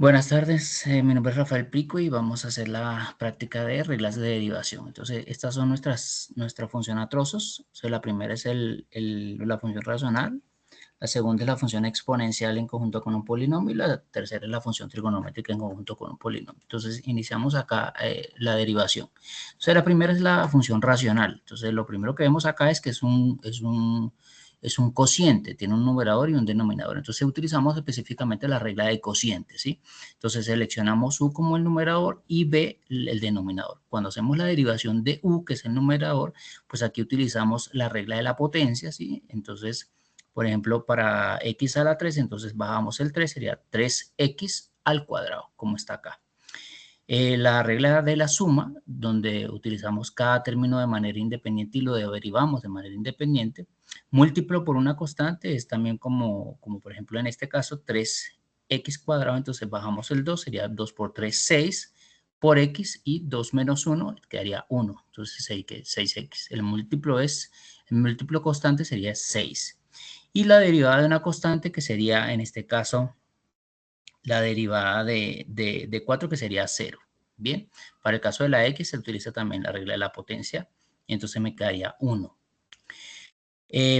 Buenas tardes, mi nombre es Rafael Prico y vamos a hacer la práctica de reglas de derivación. Entonces, estas son nuestra función a trozos. O sea, la primera es la función racional, la segunda es la función exponencial en conjunto con un polinomio y la tercera es la función trigonométrica en conjunto con un polinomio. Entonces, iniciamos acá la derivación. Entonces, la primera es la función racional. Entonces, lo primero que vemos acá es que es un cociente, tiene un numerador y un denominador. Entonces utilizamos específicamente la regla de cociente, ¿sí? Entonces seleccionamos u como el numerador y b el denominador. Cuando hacemos la derivación de u, que es el numerador, pues aquí utilizamos la regla de la potencia, ¿sí? Entonces, por ejemplo, para x a la 3, entonces bajamos el 3, sería 3x al cuadrado, como está acá. La regla de la suma, donde utilizamos cada término de manera independiente y lo derivamos de manera independiente. Múltiplo por una constante es también como por ejemplo en este caso 3x cuadrado, entonces bajamos el 2, sería 2 por 3, 6 por x y 2 menos 1 quedaría 1, entonces 6x. El múltiplo constante sería 6. Y la derivada de una constante que sería en este caso la derivada de 4 que sería 0. Bien, para el caso de la x se utiliza también la regla de la potencia y entonces me quedaría 1.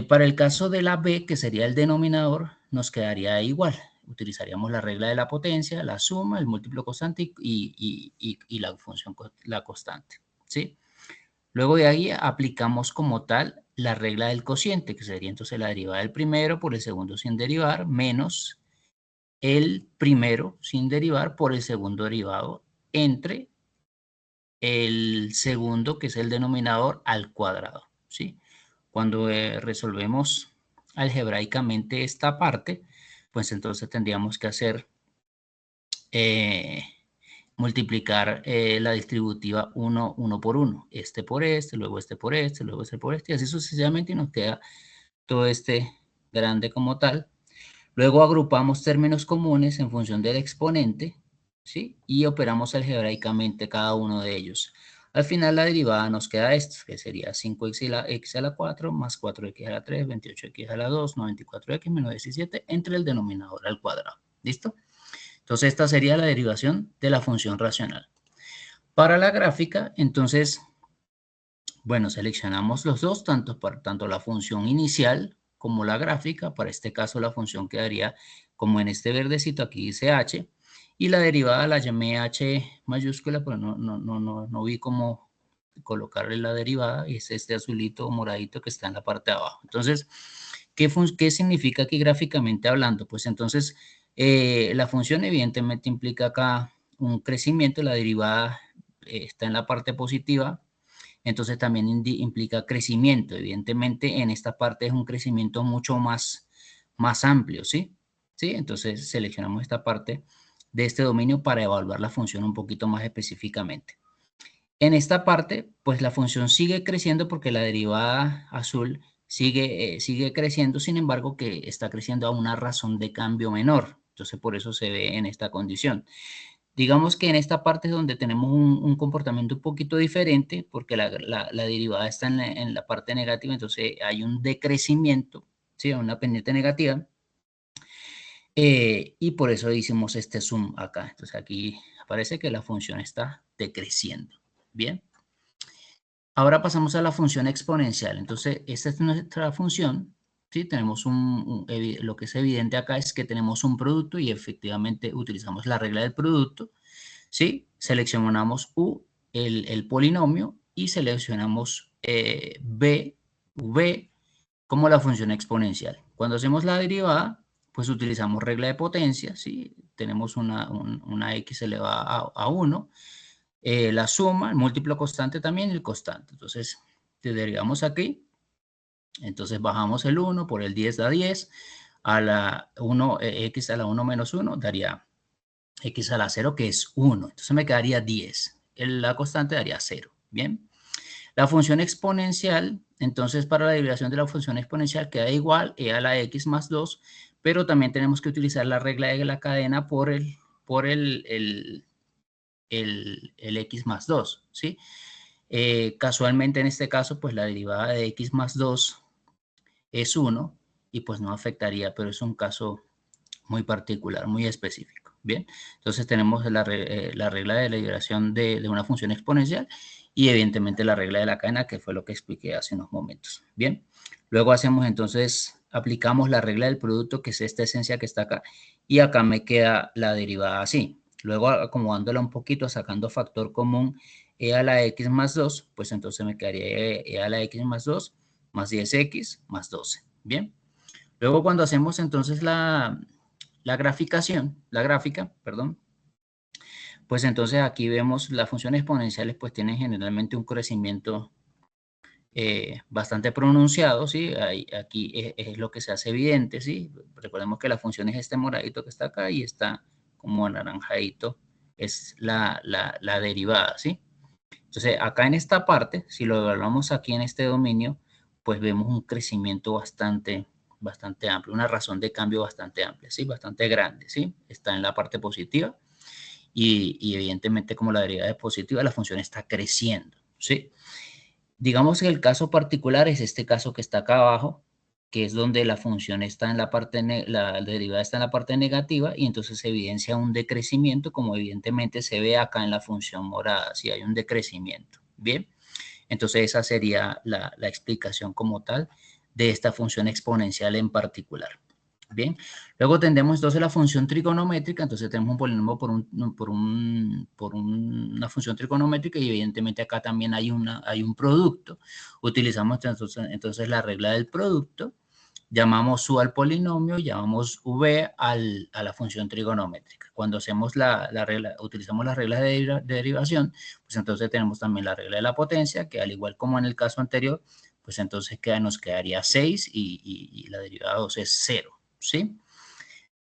Para el caso de la b, que sería el denominador, nos quedaría igual. Utilizaríamos la regla de la potencia, la suma, el múltiplo constante y la función, la constante, ¿sí? Luego de ahí aplicamos como tal la regla del cociente, que sería entonces la derivada del primero por el segundo sin derivar, menos el primero sin derivar por el segundo derivado entre el segundo, que es el denominador, al cuadrado, ¿sí? Cuando resolvemos algebraicamente esta parte, pues entonces tendríamos que hacer multiplicar la distributiva 1, 1 por 1, este por este, luego este por este, luego este por este, y así sucesivamente, y nos queda todo este grande como tal. Luego agrupamos términos comunes en función del exponente, ¿sí? Y operamos algebraicamente cada uno de ellos. Al final la derivada nos queda esto, que sería 5x a la 4 más 4x a la 3, 28x a la 2, 94x menos 17 entre el denominador al cuadrado. ¿Listo? Entonces esta sería la derivación de la función racional. Para la gráfica, entonces, bueno, seleccionamos los dos, tanto la función inicial como la gráfica. Para este caso la función quedaría como en este verdecito, aquí dice h, y la derivada la llamé h mayúscula, pero no vi cómo colocarle la derivada, y es este azulito moradito que está en la parte de abajo. Entonces, ¿qué significa aquí gráficamente hablando? Pues entonces, la función evidentemente implica acá un crecimiento, la derivada está en la parte positiva, entonces también implica crecimiento. Evidentemente en esta parte es un crecimiento mucho más amplio, ¿sí? ¿Sí? Entonces seleccionamos esta parte de este dominio para evaluar la función un poquito más específicamente. En esta parte, pues la función sigue creciendo porque la derivada azul sigue creciendo, sin embargo que está creciendo a una razón de cambio menor. Entonces por eso se ve en esta condición. Digamos que en esta parte es donde tenemos un comportamiento un poquito diferente porque la derivada está en la parte negativa, entonces hay un decrecimiento, ¿sí? Una pendiente negativa. Y por eso hicimos este zoom acá. Entonces aquí aparece que la función está decreciendo. Bien. Ahora pasamos a la función exponencial. Entonces esta es nuestra función. ¿Sí? Tenemos lo que es evidente acá es que tenemos un producto y efectivamente utilizamos la regla del producto. ¿Sí? Seleccionamos U, el polinomio, y seleccionamos B, V, como la función exponencial. Cuando hacemos la derivada, pues utilizamos regla de potencia, ¿sí? Tenemos una X elevada a 1, la suma, el múltiplo constante también y el constante. Entonces, te derivamos aquí, entonces bajamos el 1 por el 10 da 10, a la 1, X a la 1 menos 1 daría x a la 0, que es 1. Entonces me quedaría 10. La constante daría 0. Bien. La función exponencial, entonces para la derivación de la función exponencial queda igual e a la x más 2, pero también tenemos que utilizar la regla de la cadena por el x más 2, ¿sí? Casualmente en este caso, pues la derivada de x más 2 es 1 y pues no afectaría, pero es un caso muy particular, muy específico. Bien, entonces tenemos la regla de la liberación de una función exponencial y evidentemente la regla de la cadena, que fue lo que expliqué hace unos momentos. Bien, luego hacemos entonces, aplicamos la regla del producto, que es esta esencia que está acá, y acá me queda la derivada así. Luego acomodándola un poquito, sacando factor común e a la x más 2, pues entonces me quedaría e a la x más 2 más 10x más 12. Bien, luego cuando hacemos entonces la gráfica, perdón, pues entonces aquí vemos las funciones exponenciales pues tienen generalmente un crecimiento bastante pronunciado, ¿sí? Aquí es lo que se hace evidente, ¿sí? Recordemos que la función es este moradito que está acá y está como anaranjadito, es la derivada, ¿sí? Entonces acá en esta parte, si lo evaluamos aquí en este dominio, pues vemos un crecimiento bastante amplio, una razón de cambio bastante amplia, ¿sí? Bastante grande, ¿sí? Está en la parte positiva y evidentemente como la derivada es positiva, la función está creciendo, ¿sí? Digamos que el caso particular es este caso que está acá abajo, que es donde la función está en la parte, la derivada está en la parte negativa y entonces se evidencia un decrecimiento, como evidentemente se ve acá en la función morada, si hay un decrecimiento, ¿bien? Entonces esa sería la explicación como tal de esta función exponencial en particular. Bien, luego tendremos entonces la función trigonométrica, entonces tenemos un polinomio por una función trigonométrica y evidentemente acá también hay un producto. Utilizamos entonces la regla del producto, llamamos U al polinomio, llamamos V a la función trigonométrica. Cuando hacemos utilizamos las reglas de derivación, pues entonces tenemos también la regla de la potencia, que al igual como en el caso anterior, pues entonces nos quedaría 6 y la derivada 2 es 0. ¿Sí?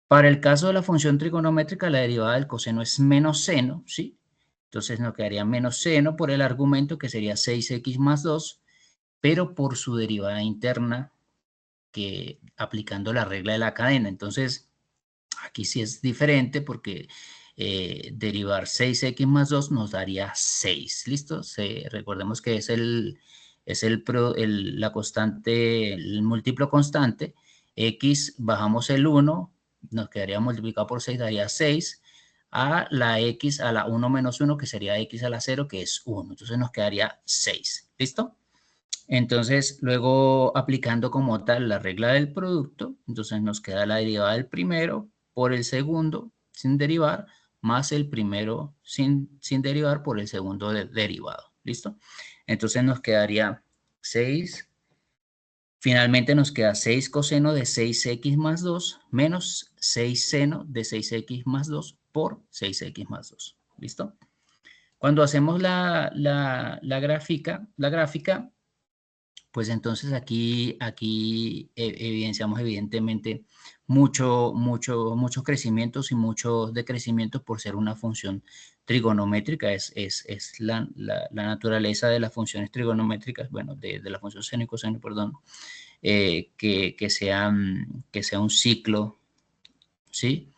Para el caso de la función trigonométrica, la derivada del coseno es menos seno, ¿sí? Entonces nos quedaría menos seno por el argumento que sería 6x más 2, pero por su derivada interna, que aplicando la regla de la cadena. Entonces, aquí sí es diferente porque derivar 6x más 2 nos daría 6, ¿listo? Recordemos que la constante, el múltiplo constante, x, bajamos el 1, nos quedaría multiplicado por 6, daría 6, a la x a la 1 menos 1, que sería x a la 0, que es 1. Entonces nos quedaría 6, ¿listo? Entonces, luego aplicando como tal la regla del producto, entonces nos queda la derivada del primero por el segundo sin derivar, más el primero sin derivar por el segundo derivado. ¿Listo? Entonces nos quedaría 6. Finalmente nos queda 6 coseno de 6x más 2 menos 6 seno de 6x más 2 por 6x más 2. ¿Listo? Cuando hacemos la gráfica, pues entonces aquí evidenciamos evidentemente muchos crecimientos y muchos decrecimientos por ser una función trigonométrica. Es la naturaleza de las funciones trigonométricas, bueno, de la función seno y coseno, perdón, que sea un ciclo, ¿sí?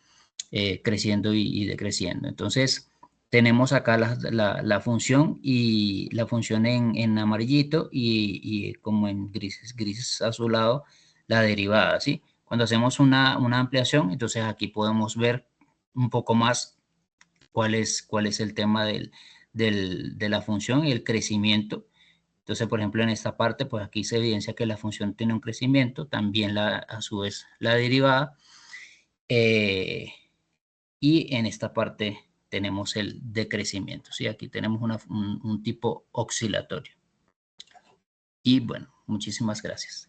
Creciendo y decreciendo. Entonces, tenemos acá la función y la función en amarillito y como en gris azulado, la derivada, ¿sí? Cuando hacemos una ampliación, entonces aquí podemos ver un poco más cuál es el tema de la función y el crecimiento. Entonces, por ejemplo, en esta parte, pues aquí se evidencia que la función tiene un crecimiento, también a su vez la derivada. Y en esta parte tenemos el decrecimiento, ¿sí? Aquí tenemos un tipo oscilatorio. Y bueno, muchísimas gracias.